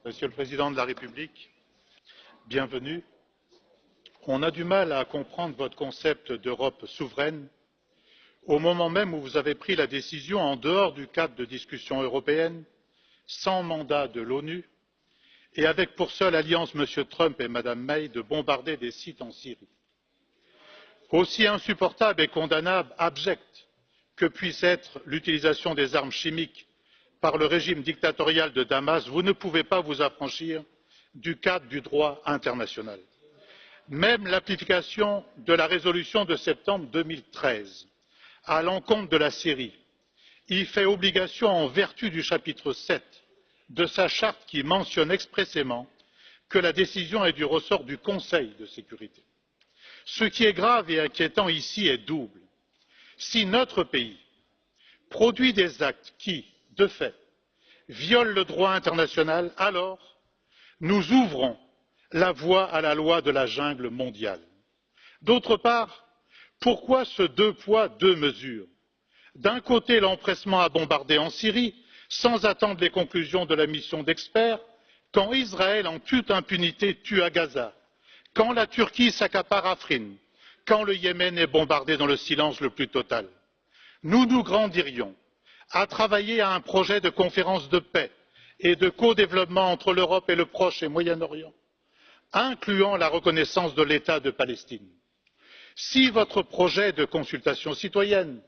Monsieur le Président de la République, bienvenue. On a du mal à comprendre votre concept d'Europe souveraine au moment même où vous avez pris la décision, en dehors du cadre de discussion européenne, sans mandat de l'ONU et avec pour seule alliance M. Trump et Mme May, de bombarder des sites en Syrie. Aussi insupportable et condamnable, abjecte que puisse être l'utilisation des armes chimiques par le régime dictatorial de Damas, vous ne pouvez pas vous affranchir du cadre du droit international. Même l'application de la résolution de septembre 2013 à l'encontre de la Syrie y fait obligation en vertu du chapitre 7 de sa charte qui mentionne expressément que la décision est du ressort du Conseil de sécurité. Ce qui est grave et inquiétant ici est double. Si notre pays produit des actes qui, de fait, violent le droit international, alors nous ouvrons la voie à la loi de la jungle mondiale. D'autre part, pourquoi ce deux poids, deux mesures? D'un côté, l'empressement à bombarder en Syrie sans attendre les conclusions de la mission d'experts, quand Israël en toute impunité tue à Gaza, quand la Turquie s'accapare Afrin, quand le Yémen est bombardé dans le silence le plus total. Nous nous grandirions à travailler à un projet de conférence de paix et de codéveloppement entre l'Europe et le Proche et Moyen-Orient, incluant la reconnaissance de l'État de Palestine. Si votre projet de consultation citoyenne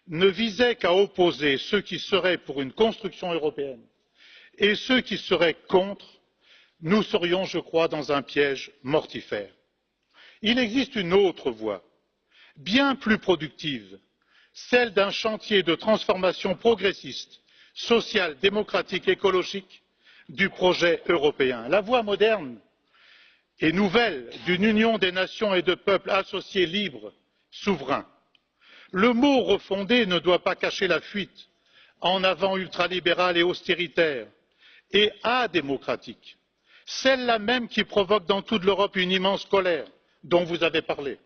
ne visait qu'à opposer ceux qui seraient pour une construction européenne et ceux qui seraient contre, nous serions, je crois, dans un piège mortifère. Il existe une autre voie, bien plus productive, celle d'un chantier de transformation progressiste, sociale, démocratique, écologique du projet européen. La voie moderne et nouvelle d'une union des nations et de peuples associés libres, souverains. Le mot refondé ne doit pas cacher la fuite en avant ultralibérale et austéritaire et adémocratique, celle-là même qui provoque dans toute l'Europe une immense colère dont vous avez parlé.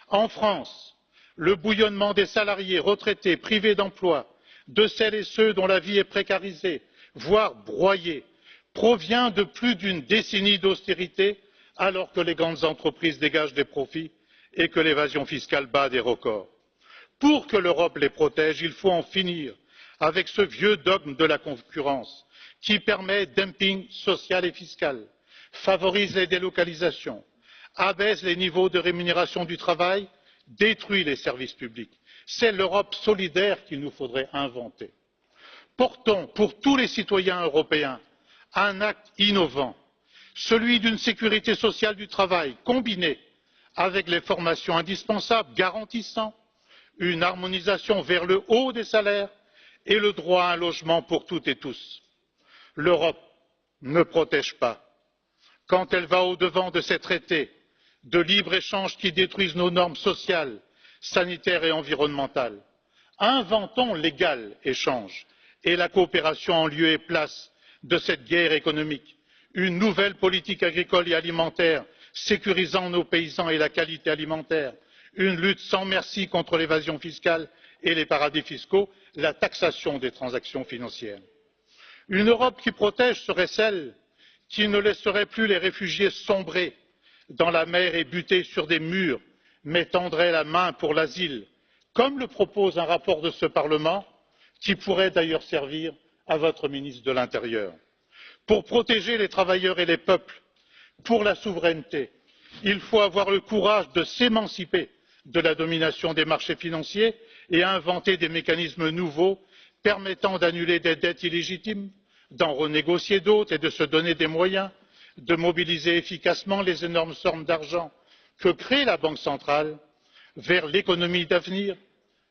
En France, le bouillonnement des salariés, retraités, privés d'emploi, de celles et ceux dont la vie est précarisée, voire broyée, provient de plus d'une décennie d'austérité alors que les grandes entreprises dégagent des profits et que l'évasion fiscale bat des records. Pour que l'Europe les protège, il faut en finir avec ce vieux dogme de la concurrence qui permet dumping social et fiscal, favorise les délocalisations, abaisse les niveaux de rémunération du travail, détruit les services publics. C'est l'Europe solidaire qu'il nous faudrait inventer. Portons pour tous les citoyens européens un acte innovant, celui d'une sécurité sociale du travail combinée avec les formations indispensables garantissant une harmonisation vers le haut des salaires et le droit à un logement pour toutes et tous. L'Europe ne protège pas quand elle va au-devant de ces traités de libre-échange qui détruisent nos normes sociales, sanitaires et environnementales. Inventons l'égal échange et la coopération en lieu et place de cette guerre économique, une nouvelle politique agricole et alimentaire sécurisant nos paysans et la qualité alimentaire, une lutte sans merci contre l'évasion fiscale et les paradis fiscaux, la taxation des transactions financières. Une Europe qui protège serait celle qui ne laisserait plus les réfugiés sombrer dans la mer et buter sur des murs, mais tendrait la main pour l'asile, comme le propose un rapport de ce Parlement, qui pourrait d'ailleurs servir à votre ministre de l'Intérieur. Pour protéger les travailleurs et les peuples, pour la souveraineté, il faut avoir le courage de s'émanciper de la domination des marchés financiers et inventer des mécanismes nouveaux permettant d'annuler des dettes illégitimes, d'en renégocier d'autres et de se donner des moyens de mobiliser efficacement les énormes sommes d'argent que crée la Banque centrale vers l'économie d'avenir,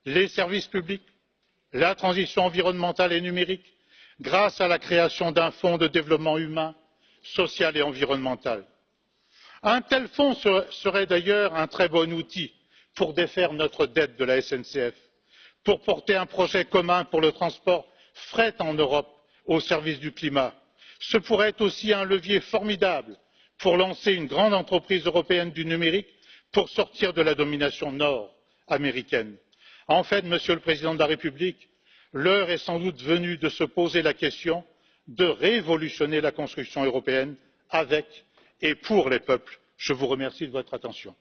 les services publics, la transition environnementale et numérique, grâce à la création d'un fonds de développement humain, social et environnemental. Un tel fonds serait d'ailleurs un très bon outil pour défaire notre dette de la SNCF, pour porter un projet commun pour le transport fret en Europe au service du climat. Ce pourrait être aussi un levier formidable pour lancer une grande entreprise européenne du numérique pour sortir de la domination nord-américaine. En fait, Monsieur le Président de la République, l'heure est sans doute venue de se poser la question de révolutionner la construction européenne avec et pour les peuples. Je vous remercie de votre attention.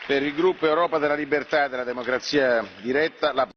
Per il gruppo Europa della Libertà e della Democrazia Diretta,